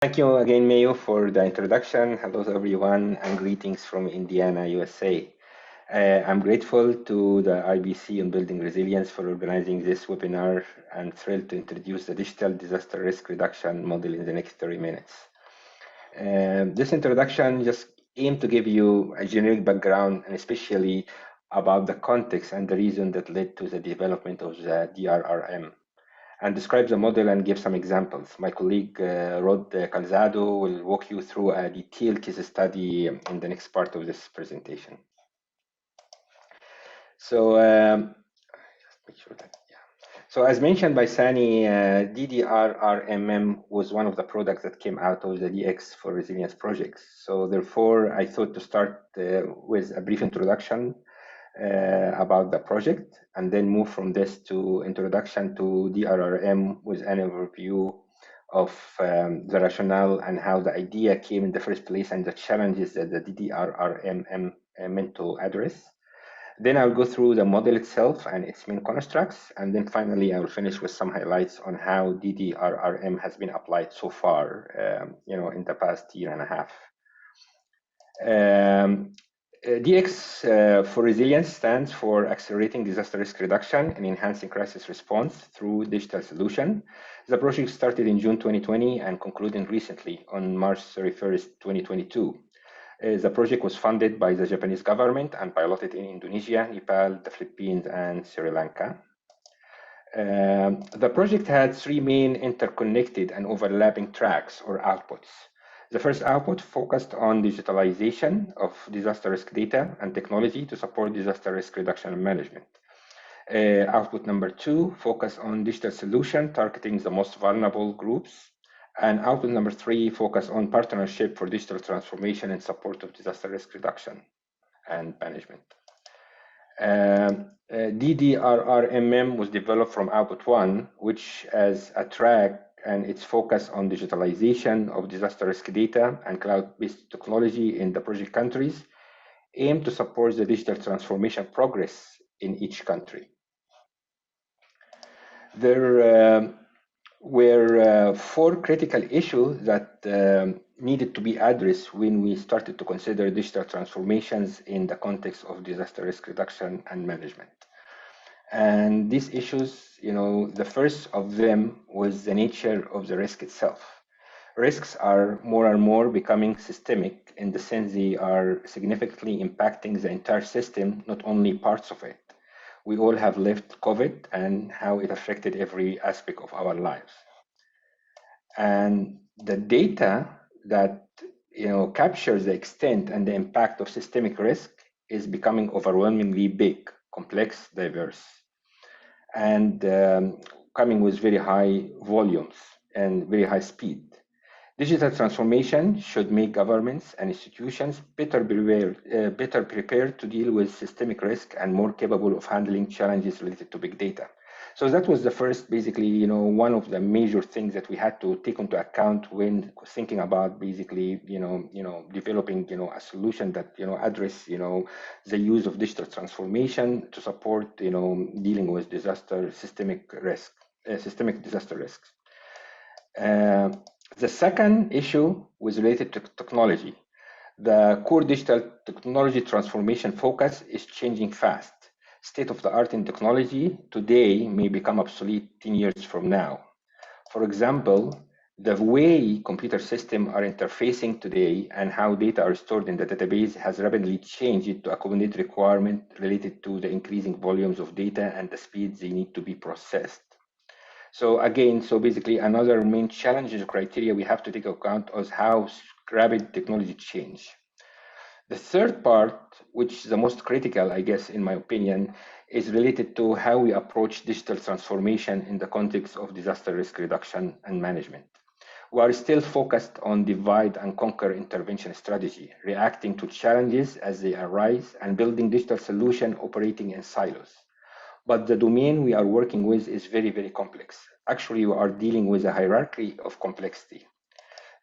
Thank you again, Mayo, for the introduction. Hello to everyone, and greetings from Indiana, USA. I'm grateful to the IBC on Building Resilience for organizing this webinar and thrilled to introduce the digital disaster risk reduction model in the next 30 minutes. This introduction just aimed to give you a generic background and especially about the context and the reason that led to the development of the DRRM, and describe the model and give some examples. My colleague Rod Calzado will walk you through a detailed case study in the next part of this presentation. So, just make sure that, yeah. So as mentioned by Sani, DDRRMM was one of the products that came out of the DX4Resilience projects. So therefore, I thought to start with a brief introduction about the project, and then move from this to introduction to DRRM with an overview of the rationale and how the idea came in the first place and the challenges that the DDRRMM meant to address. Then I'll go through the model itself and its main constructs, and then finally I will finish with some highlights on how DDRRM has been applied so far, in the past year and a half. DX4Resilience stands for Accelerating Disaster Risk Reduction and Enhancing Crisis Response through Digital Solution. The project started in June 2020 and concluded recently on March 31st, 2022. The project was funded by the Japanese government and piloted in Indonesia, Nepal, the Philippines, and Sri Lanka. The project had three main interconnected and overlapping tracks or outputs. The first output focused on digitalization of disaster risk data and technology to support disaster risk reduction and management. Output number two focused on digital solution targeting the most vulnerable groups. And output number three focused on partnership for digital transformation and support of disaster risk reduction and management. DDRRMM was developed from output one, which as a track and its focus on digitalization of disaster risk data and cloud-based technology in the project countries, aim to support the digital transformation progress in each country. There were four critical issues that needed to be addressed when we started to consider digital transformations in the context of disaster risk reduction and management. And these issues, the first of them was the nature of the risk itself. Risks are more and more becoming systemic in the sense they are significantly impacting the entire system, not only parts of it. We all have lived COVID and how it affected every aspect of our lives. And the data that captures the extent and the impact of systemic risk is becoming overwhelmingly big, complex, diverse, and coming with very high volumes and very high speed. Digital transformation should make governments and institutions better prepared to deal with systemic risk and more capable of handling challenges related to big data. So that was the first, basically, one of the major things that we had to take into account when thinking about basically, developing, a solution that, address, the use of digital transformation to support, dealing with systemic disaster risks. The second issue was related to technology. The core digital technology transformation focus is changing fast. State of the art in technology today may become obsolete 10 years from now. For example, the way computer systems are interfacing today and how data are stored in the database has rapidly changed to accommodate requirements related to the increasing volumes of data and the speeds they need to be processed. So again, basically another main challenge criteria we have to take account is how rapid technology change. The third part, which is the most critical, I guess, in my opinion, is related to how we approach digital transformation in the context of disaster risk reduction and management. We are still focused on divide and conquer intervention strategy, reacting to challenges as they arise and building digital solutions operating in silos. But the domain we are working with is very, very complex. Actually, we are dealing with a hierarchy of complexity.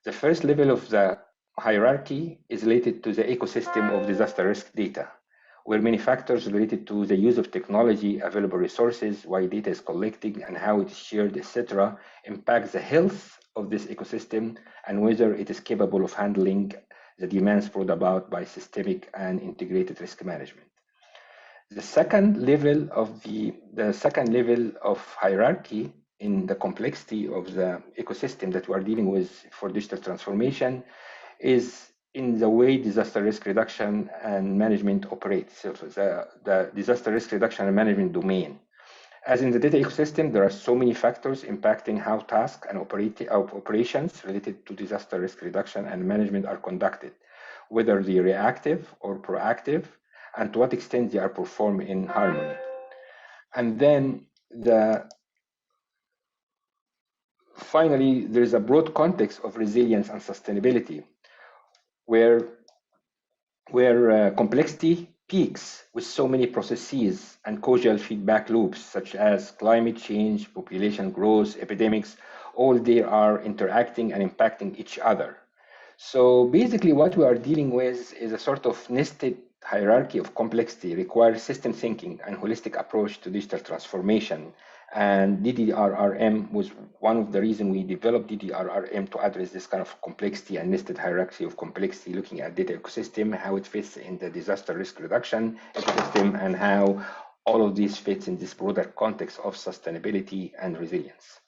The first level of the hierarchy is related to the ecosystem of disaster risk data, where many factors related to the use of technology, available resources, why data is collected, and how it is shared, etc., impact the health of this ecosystem and whether it is capable of handling the demands brought about by systemic and integrated risk management. The second level of hierarchy in the complexity of the ecosystem that we are dealing with for digital transformation is in the way disaster risk reduction and management operates. So the disaster risk reduction and management domain. As in the data ecosystem, there are so many factors impacting how tasks and operations related to disaster risk reduction and management are conducted, whether they're reactive or proactive, and to what extent they are performed in harmony. And then finally, there is a broad context of resilience and sustainability, where complexity peaks with so many processes and causal feedback loops, such as climate change, population growth, epidemics, all they are interacting and impacting each other. So basically what we are dealing with is a sort of nested hierarchy of complexity, requires system thinking and holistic approach to digital transformation. And DDRRM was one of the reasons we developed DDRRM to address this kind of complexity and nested hierarchy of complexity, looking at data ecosystem, how it fits in the disaster risk reduction ecosystem, and how all of these fits in this broader context of sustainability and resilience.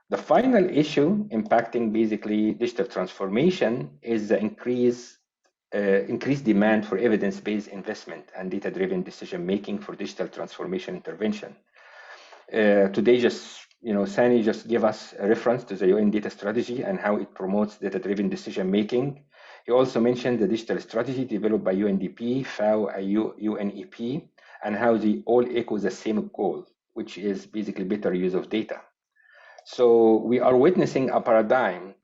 The final issue impacting basically digital transformation is the increased demand for evidence-based investment and data-driven decision-making for digital transformation intervention. Today, Sani just gave us a reference to the UN data strategy and how it promotes data-driven decision-making. He also mentioned the digital strategy developed by UNDP, FAO, UNEP, and how they all echo the same goal, which is basically better use of data. So we are witnessing a paradigm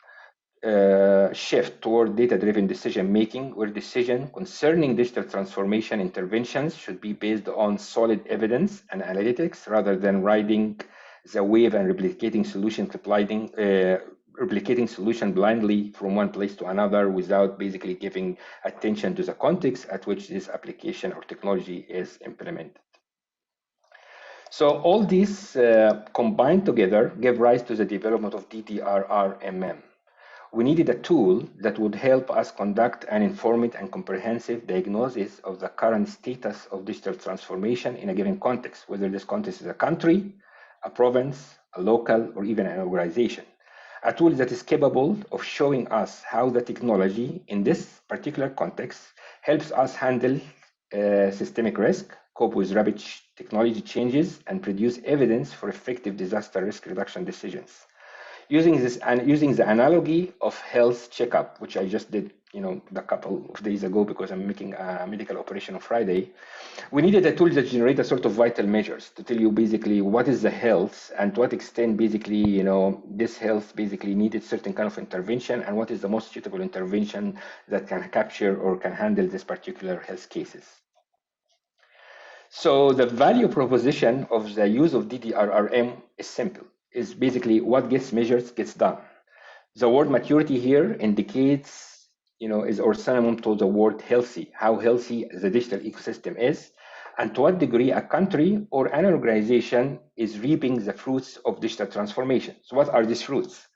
shift toward data-driven decision-making, where decision concerning digital transformation interventions should be based on solid evidence and analytics rather than riding the wave and replicating solution blindly from one place to another without basically giving attention to the context at which this application or technology is implemented. So all these combined together gave rise to the development of DDRRMM. We needed a tool that would help us conduct an informed and comprehensive diagnosis of the current status of digital transformation in a given context, whether this context is a country, a province, a local, or even an organization. A tool that is capable of showing us how the technology in this particular context helps us handle systemic risk, cope with rapid technology changes, and produce evidence for effective disaster risk reduction decisions. Using the analogy of health checkup, which I just did, a couple of days ago because I'm making a medical operation on Friday, we needed a tool that generates a sort of vital measures to tell you basically what is the health and to what extent basically, this health basically needed certain kind of intervention and what is the most suitable intervention that can capture or can handle this particular health cases. So the value proposition of the use of DDRRM is simple. Is basically what gets measured gets done. The word maturity here indicates, is or synonym to the word healthy, how healthy the digital ecosystem is, and to what degree a country or an organization is reaping the fruits of digital transformation. So what are these fruits?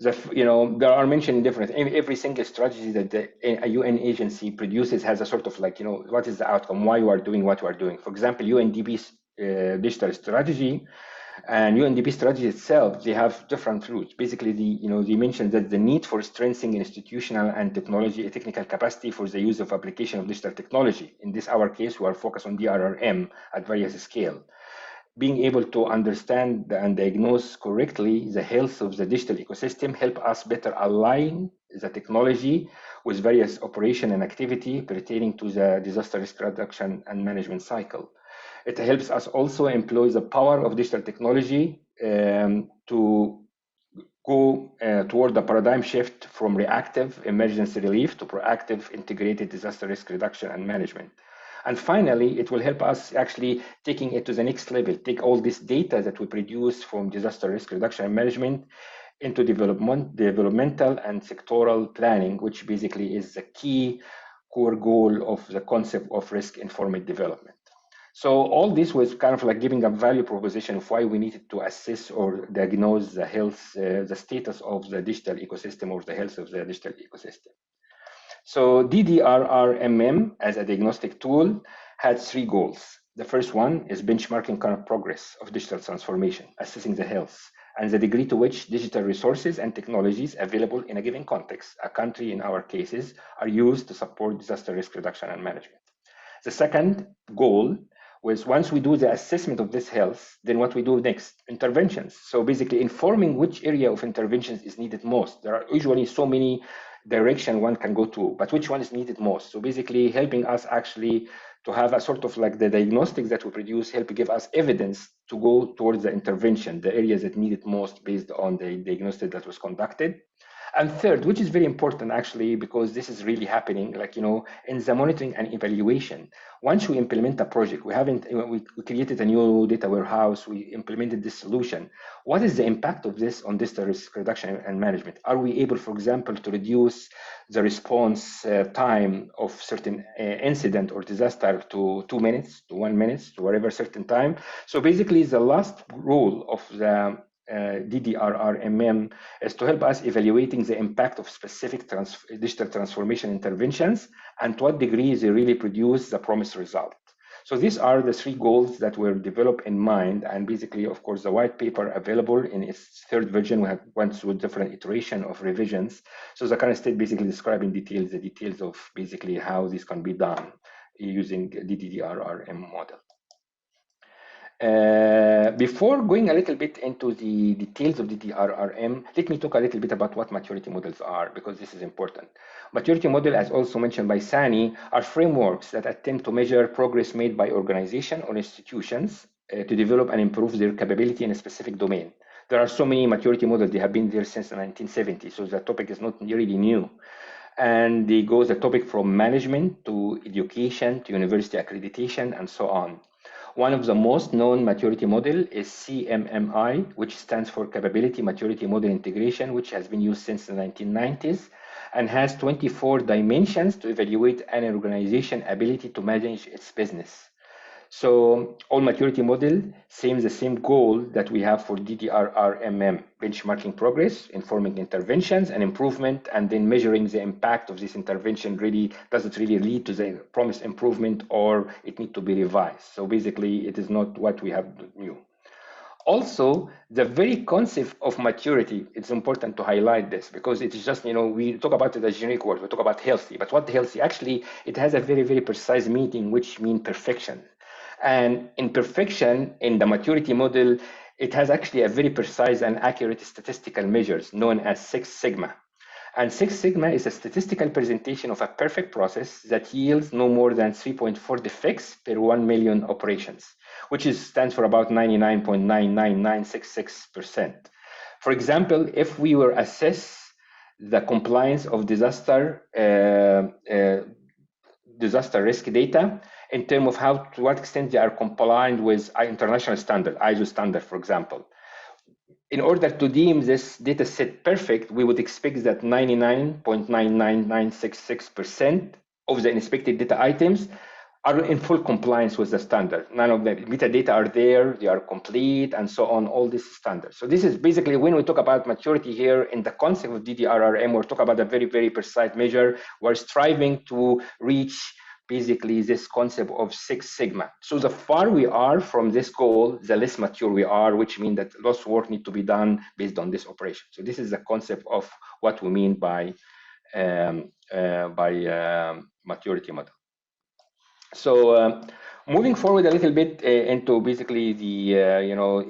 There are mentioned different, every single strategy that a UN agency produces has a sort of what is the outcome, why you are doing what you are doing. For example, UNDP's digital strategy and UNDP strategy itself, they have different fruits. Basically, they mentioned that the need for strengthening institutional and technical capacity for the use of application of digital technology. In our case, we are focused on DRRM at various scale. Being able to understand and diagnose correctly the health of the digital ecosystem help us better align the technology with various operation and activity pertaining to the disaster risk reduction and management cycle. It helps us also employ the power of digital technology to go toward the paradigm shift from reactive emergency relief to proactive integrated disaster risk reduction and management. And finally, it will help us actually taking it to the next level, take all this data that we produce from disaster risk reduction and management into developmental and sectoral planning, which basically is the key core goal of the concept of risk-informed development. So all this was kind of like giving a value proposition of why we needed to assess or diagnose the health, the status of the digital ecosystem or the health of the digital ecosystem. So DDRRMM as a diagnostic tool had 3 goals. The first one is benchmarking current progress of digital transformation, assessing the health and the degree to which digital resources and technologies available in a given context, a country in our cases, are used to support disaster risk reduction and management. The second goal was once we do the assessment of this health, then what we do next, interventions. So basically informing which area of interventions is needed most. There are usually so many direction one can go to, but which one is needed most? So basically helping us actually to have a sort of like the diagnostics that we produce help give us evidence to go towards the intervention, the areas that need it most based on the diagnostic that was conducted. And third, which is very important actually, because this is really happening, like, you know, in the monitoring and evaluation. Once we implement a project, we created a new data warehouse, we implemented this solution. What is the impact of this on disaster risk reduction and management? Are we able, for example, to reduce the response time of certain incident or disaster to 2 minutes, to 1 minute, to whatever certain time? So basically the last rule of the DDRRMM is to help us evaluating the impact of specific digital transformation interventions and to what degree they really produce the promised result. So these are the 3 goals that were developed in mind, and basically, of course, the white paper available in its 3rd version, we have went through different iteration of revisions. So the current state basically describing the details of basically how this can be done using the DDRRM model. Before going a little bit into the details of the DDRRM, let me talk a little bit about what maturity models are, because this is important. Maturity model, as also mentioned by Sani, are frameworks that attempt to measure progress made by organizations or institutions to develop and improve their capability in a specific domain. There are so many maturity models, they have been there since the 1970s, so the topic is not really new. And they go the topic from management to education to university accreditation and so on. One of the most known maturity model is CMMI, which stands for Capability Maturity Model Integration, which has been used since the 1990s and has 24 dimensions to evaluate an organization's ability to manage its business. So all maturity model same the same goal that we have for DDRRMM, benchmarking progress, informing interventions and improvement, and then measuring the impact of this intervention. Really, does it really lead to the promised improvement, or it need to be revised? So basically, it is not what we have new. Also, the very concept of maturity, it's important to highlight this because it is just, you know, we talk about it as generic word, we talk about healthy, but what healthy? Actually, it has a very, very precise meaning, which means perfection. And in perfection, in the maturity model, it has actually a very precise and accurate statistical measures known as 6 sigma. And 6 sigma is a statistical presentation of a perfect process that yields no more than 3.4 defects per 1 million operations, which stands for about 99.99966%. For example, if we were assess the compliance of disaster risk data in terms of to what extent they are compliant with international standard, ISO standard, for example. In order to deem this data set perfect, we would expect that 99.99966% of the inspected data items are in full compliance with the standard. None of the metadata are there, they are complete, and so on, all these standards. So this is basically when we talk about maturity here in the concept of DDRRM, we're talking about a very, very precise measure. We're striving to reach basically this concept of 6 sigma. So the far we are from this goal, the less mature we are, which means that lots of work needs to be done based on this operation. So this is the concept of what we mean by maturity model. So moving forward a little bit into basically the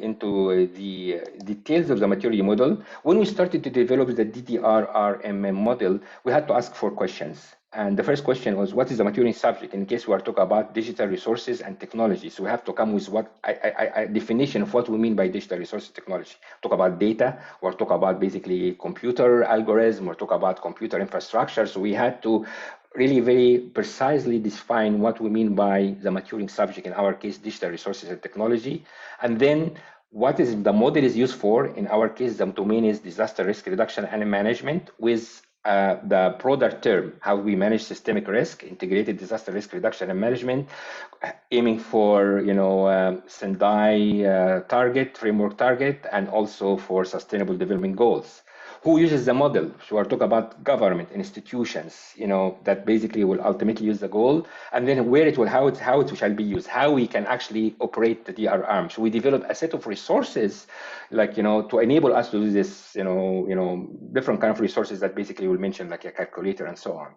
into the details of the maturity model. When we started to develop the DDRRMM model, we had to ask 4 questions. And the first question was, what is the maturing subject? In case we are talking about digital resources and technology, so we have to come with what a definition of what we mean by digital resources technology. Talk about data, or talk about basically computer algorithm, or talk about computer infrastructure. So we had to really very precisely define what we mean by the maturing subject, in our case, digital resources and technology. And then what is the model is used for? In our case, the domain is disaster risk reduction and management, with the broader term, how we manage systemic risk, integrated disaster risk reduction and management, aiming for Sendai framework target, and also for sustainable development goals. Who uses the model? So we're talking about government institutions, that basically will ultimately use the goal, and then where it will, how it shall be used, how we can actually operate the DRRM. So we develop a set of resources, like to enable us to do this, different kind of resources that basically will mention, like a calculator and so on.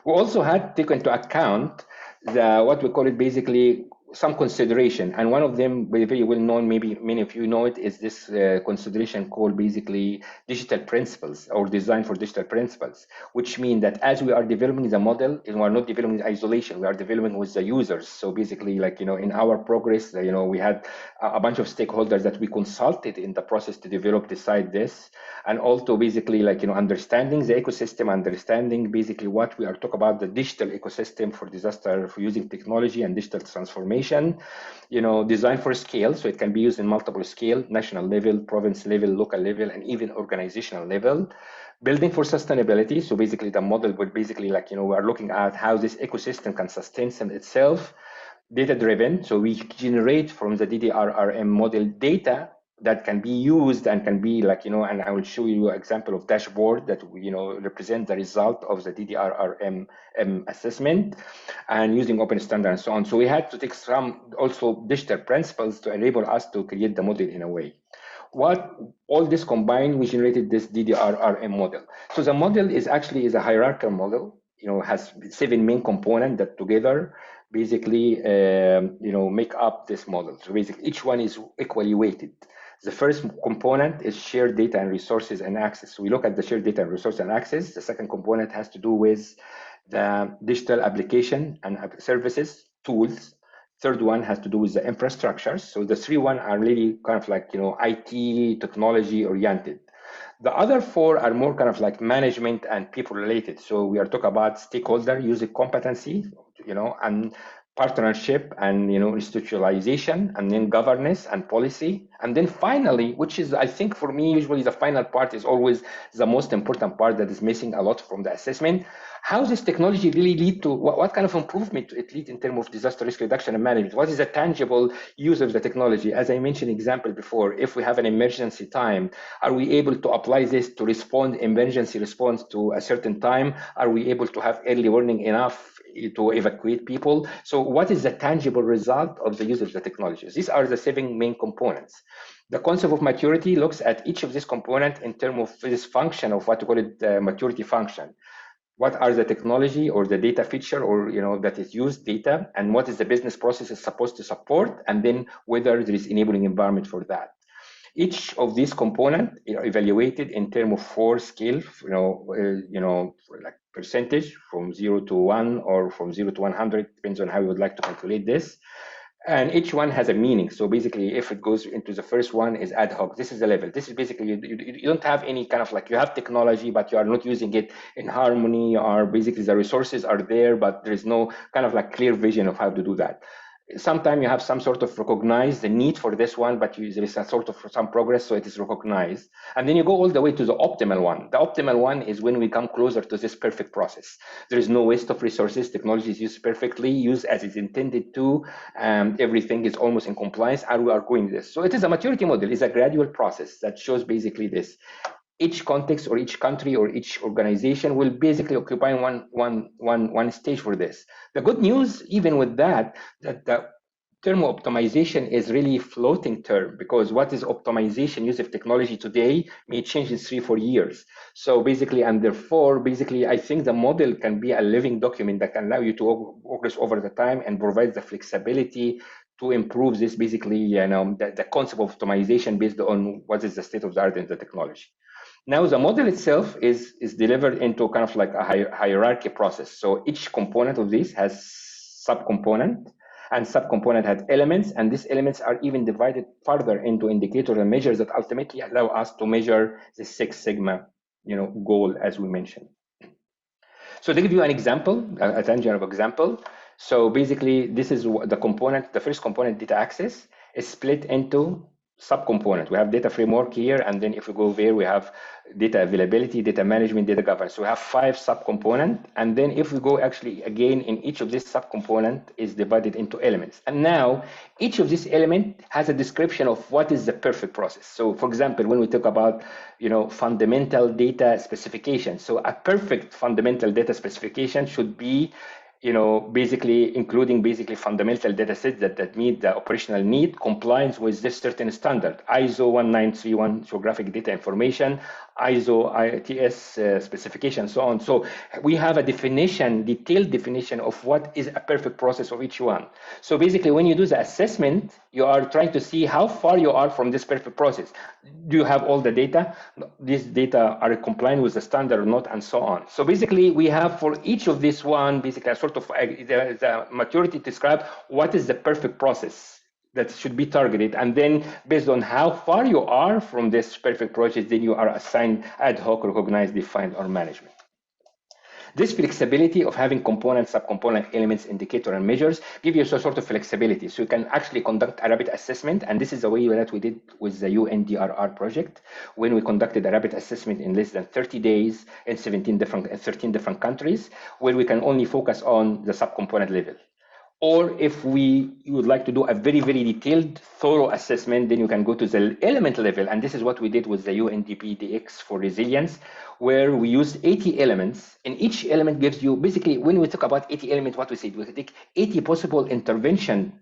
We also had taken into account what we call it basically some consideration, and one of them very well known, maybe many of you know it, is this consideration called basically digital principles, or design for digital principles, which mean that as we are developing the model, and we are not developing in isolation, we are developing with the users. So basically, like in our progress, we had a bunch of stakeholders that we consulted in the process to decide this, and also basically understanding the ecosystem, understanding basically what we are talking about, the digital ecosystem for disaster, for using technology and digital transformation. Design for scale, so it can be used in multiple scale, national level, province level, local level, and even organizational level. Building for sustainability, so basically the model would basically we are looking at how this ecosystem can sustain itself. Data driven, so we generate from the DDRRM model data that can be used and can be and I will show you an example of dashboard that represent the result of the DDRRM assessment, and using open standard and so on. So we had to take some also digital principles to enable us to create the model in a way. What all this combined, we generated this DDRRM model. So the model is actually a hierarchical model, has 7 main components that together basically make up this model. So basically each one is equally weighted. The first component is shared data and resources and access. So we look at the shared data and resources and access. The second component has to do with the digital application and services, tools. Third one has to do with the infrastructure. So the 3 are really kind of IT technology oriented. The other 4 are more kind of management and people related. So we are talking about stakeholder user competency, and partnership, and institutionalization, and then governance and policy. And then finally, which is, I think for me, usually the final part is always the most important part that is missing a lot from the assessment. How this technology really lead to, what kind of improvement it lead in terms of disaster risk reduction and management? What is the tangible use of the technology? As I mentioned example before, if we have an emergency time, are we able to apply this to respond, emergency response to a certain time? Are we able to have early warning enough to evacuate people? So what is the tangible result of the use of the technologies? These are the 7 main components. The concept of maturity looks at each of these components in terms of this function of what we call it the maturity function. What are the technology or the data feature or that is used data, and what is the business process is supposed to support, and then whether there is enabling environment for that. Each of these components are evaluated in terms of 4 scales, like percentage from 0 to 1 or from 0 to 100, depends on how you would like to calculate this. And each one has a meaning. So basically, if it goes into the first one is ad hoc, this is the level. This is basically, you don't have any kind of you have technology, but you are not using it in harmony, or basically the resources are there, but there is no kind of clear vision of how to do that. Sometimes you have some sort of recognize the need for this one, but there is a sort of some progress, so it is recognized. And then you go all the way to the optimal one. The optimal one is when we come closer to this perfect process. There is no waste of resources. Technology is used perfectly, used as it's intended to. Everything is almost in compliance, and we are going this. So it is a maturity model. It's a gradual process that shows basically this. Each context or each country or each organization will basically occupy one stage for this. The good news, even with that the term optimization is really floating term, because what is optimization use of technology today may change in 3-4 years. So basically, and therefore, basically, I think the model can be a living document that can allow you to progress over the time and provide the flexibility to improve this, basically, the concept of optimization based on what is the state of the art in the technology. Now, the model itself is delivered into kind of a hierarchy process. So each component of this has subcomponent, and subcomponent has elements, and these elements are even divided further into indicators and measures that ultimately allow us to measure the 6 sigma, goal, as we mentioned. So to give you an example, a tangible example. So basically, this is the component. The first component, data access, is split into subcomponent. We have data framework here, and then if we go there, we have data availability, data management, data governance. So we have 5 subcomponents, and then if we go actually again in each of these subcomponent is divided into elements. And now each of these element has a description of what is the perfect process. So for example, when we talk about fundamental data specification, so a perfect fundamental data specification should be basically including fundamental data sets that meet the operational need, compliance with this certain standard, ISO 1931 geographic data information, ISO ITS specification, so on. So we have a definition, detailed definition of what is a perfect process of each one. So basically, when you do the assessment, you are trying to see how far you are from this perfect process. Do you have all the data? These data are compliant with the standard or not, and so on. So basically, we have for each of this one, basically a sort of the maturity to describe what is the perfect process that should be targeted, and then based on how far you are from this perfect process, then you are assigned ad hoc, recognized, defined, or management. This flexibility of having component, subcomponent, elements, indicator, and measures give you a sort of flexibility. So you can actually conduct a rapid assessment, and this is the way that we did with the UNDRR project, when we conducted a rapid assessment in less than 30 days in 13 different countries, where we can only focus on the subcomponent level. Or if you would like to do a very, very detailed, thorough assessment, then you can go to the element level. And this is what we did with the UNDP DX4Resilience, where we used 80 elements. And each element gives you, basically, when we talk about 80 elements, what we said, we take 80 possible intervention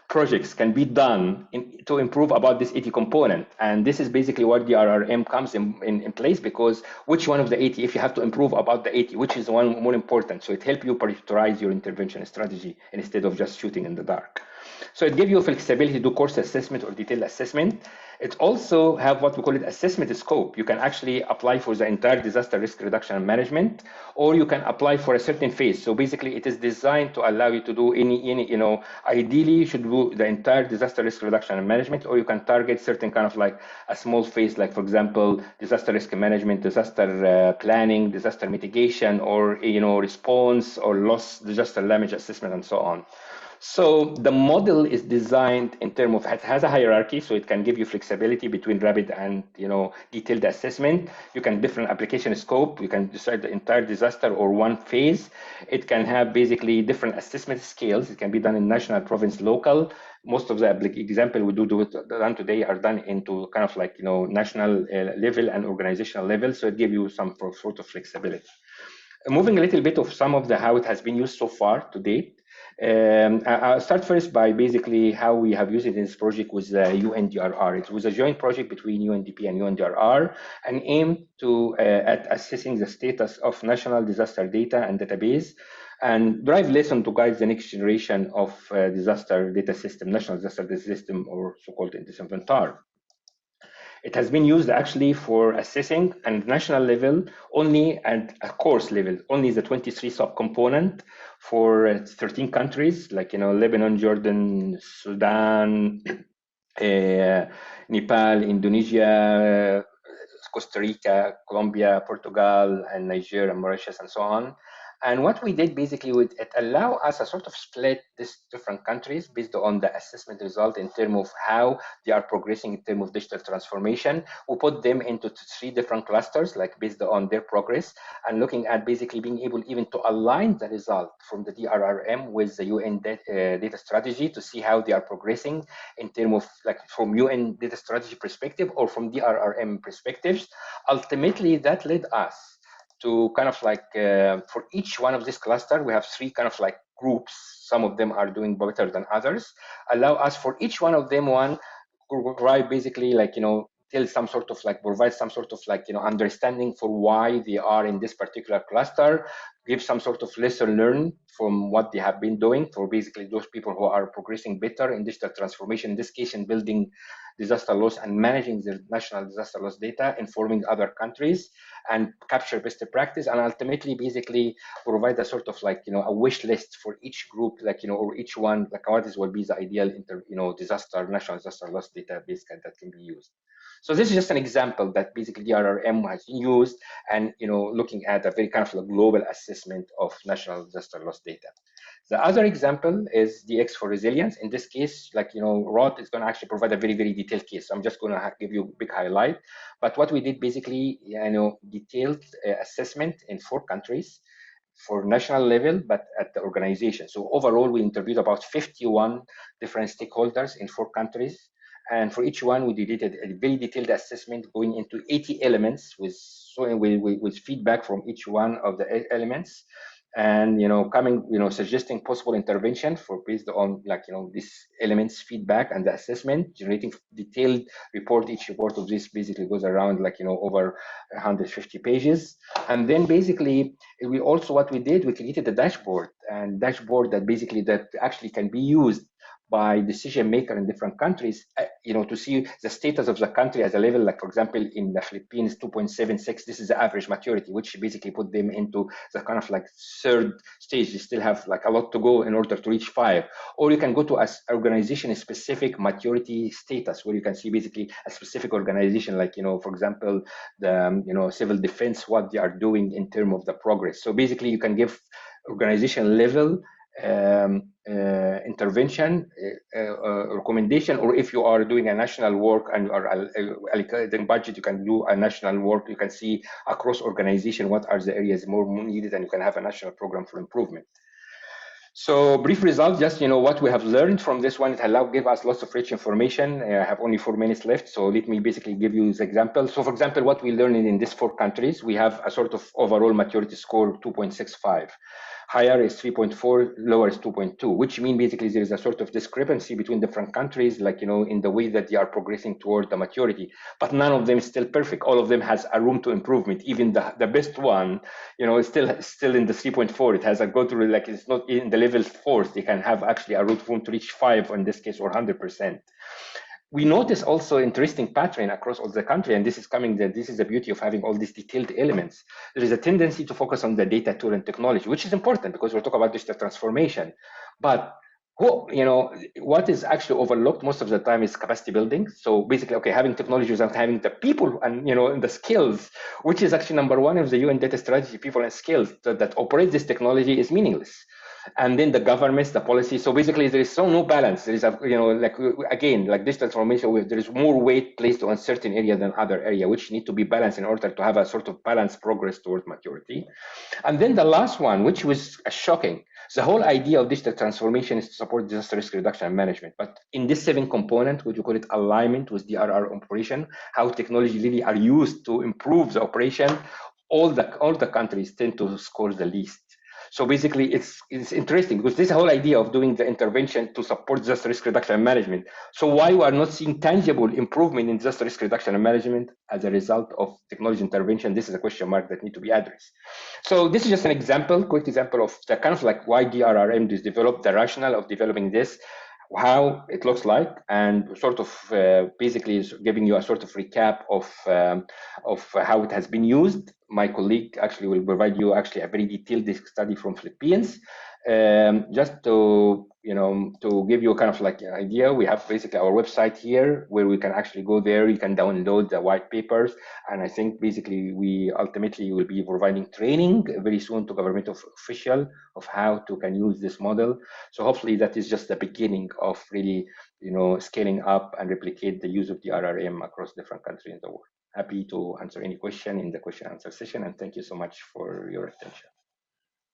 projects can be done to improve about this 80 component. And this is basically what the DDRRMM comes in place, because which one of the 80, if you have to improve about the 80, which is the one more important. So it helps you prioritize your intervention strategy instead of just shooting in the dark. So it gives you flexibility to do course assessment or detailed assessment. It also have what we call it assessment scope. You can actually apply for the entire disaster risk reduction and management, or you can apply for a certain phase. So basically it is designed to allow you to do ideally you should do the entire disaster risk reduction and management, or you can target certain kind of like a small phase, like for example, disaster risk management, disaster planning, disaster mitigation, or response or loss, disaster damage assessment, and so on. So the model is designed in terms of, it has a hierarchy, so it can give you flexibility between rapid and detailed assessment. You can different application scope. You can decide the entire disaster or one phase. It can have basically different assessment scales. It can be done in national, province, local. Most of the example we do done today are done into kind of like national level and organizational level. So it gives you some sort of flexibility. Moving a little bit of some of how it has been used so far to date. I'll start first by basically how we have used it in this project with UNDRR. It was a joint project between UNDP and UNDRR, and aimed at assessing the status of national disaster data and database, and drive lesson to guide the next generation of disaster data system, national disaster data system, or so-called DesInventar. It has been used actually for assessing at national level only, at a course level, only the 23 subcomponent for 13 countries like Lebanon, Jordan, Sudan, Nepal, Indonesia, Costa Rica, Colombia, Portugal, and Nigeria, Mauritius, and so on. And what we did basically, it allow us to sort of split these different countries based on the assessment result in terms of how they are progressing in terms of digital transformation. We put them into 3 different clusters, like based on their progress, and looking at basically being able even to align the result from the DRRM with the UN data strategy to see how they are progressing in terms of like from UN data strategy perspective or from DRRM perspectives. Ultimately, that led us to kind of like for each one of this cluster, we have 3 kind of like groups. Some of them are doing better than others. Allow us for each one of them provide basically like tell some sort of like provide some sort of like understanding for why they are in this particular cluster, give some sort of lesson learned from what they have been doing for basically those people who are progressing better in digital transformation, in this case in building disaster loss and managing their national disaster loss data, informing other countries, and capture best practice, and ultimately basically provide a sort of like a wish list for each group, like or each one, like what will be the ideal national disaster loss database that can be used. So this is just an example that basically DRRM has been used, and looking at a very kind of global assessment of national disaster loss data. The other example is DX4Resilience. In this case, Rod is going to actually provide a very, very detailed case. So I'm just going to give you a big highlight. But what we did basically, detailed assessment in 4 countries for national level, but at the organization. So overall, we interviewed about 51 different stakeholders in 4 countries. And for each one, we did a very detailed assessment going into 80 elements with feedback from each one of the elements, and suggesting possible intervention for based on these elements feedback and the assessment, generating detailed report. Each report of this basically goes around over 150 pages. And then basically we also, what we did, we created a dashboard that actually can be used by decision maker in different countries, to see the status of the country as a level. Like for example, in the Philippines, 2.76. This is the average maturity, which basically put them into the kind of 3rd stage. They still have a lot to go in order to reach 5. Or you can go to an organization-specific maturity status, where you can see basically a specific organization, for example, the civil defense, what they are doing in terms of the progress. So basically, you can give organization level intervention recommendation, or if you are doing a national work and you are allocating budget, you can do a national work. You can see across organization what are the areas more needed, and you can have a national program for improvement. So brief results, just what we have learned from this one. It give us lots of rich information. I have only 4 minutes left, so let me basically give you the example. So for example, what we learned in these 4 countries, we have a sort of overall maturity score 2.65. Higher is 3.4, lower is 2.2, which means basically there is a sort of discrepancy between different countries, in the way that they are progressing toward the maturity. But none of them is still perfect. All of them has a room to improvement. Even the best one, is still in the 3.4. It has a go through, it's not in the level 4. They can have actually a room to reach 5 in this case, or 100%. We notice also interesting pattern across all the country, and this is the beauty of having all these detailed elements. There is a tendency to focus on the data tool and technology, which is important because we're talking about digital transformation. But what is actually overlooked most of the time is capacity building. So basically, having technology without having the people and the skills, which is actually number 1 of the UN data strategy, people and skills that operate this technology, is meaningless. And then the governments, the policy. So basically, there is no balance. There is again, digital transformation, there is more weight placed on certain area than other area, which need to be balanced in order to have a sort of balanced progress towards maturity. And then the last one, which was shocking. The whole idea of digital transformation is to support disaster risk reduction and management. But in this 7 component, which we call it alignment with DRR operation, how technology really are used to improve the operation, all the countries tend to score the least. So basically, it's interesting because this whole idea of doing the intervention to support disaster risk reduction and management. So why we are not seeing tangible improvement in disaster risk reduction and management as a result of technology intervention? This is a question mark that need to be addressed. So this is just an example, quick example of the kind of why DRRM is developed, the rationale of developing this, how it looks like, and sort of basically is giving you a sort of recap of how it has been used. My colleague actually will provide you actually a very detailed study from Philippines. Just to give you a kind of an idea, we have basically our website here where we can actually go there. You can download the white papers, and I think basically we ultimately will be providing training very soon to government official of how to can use this model. So hopefully that is just the beginning of really scaling up and replicate the use of the DRRM across different countries in the world. Happy to answer any question in the question answer session, and thank you so much for your attention.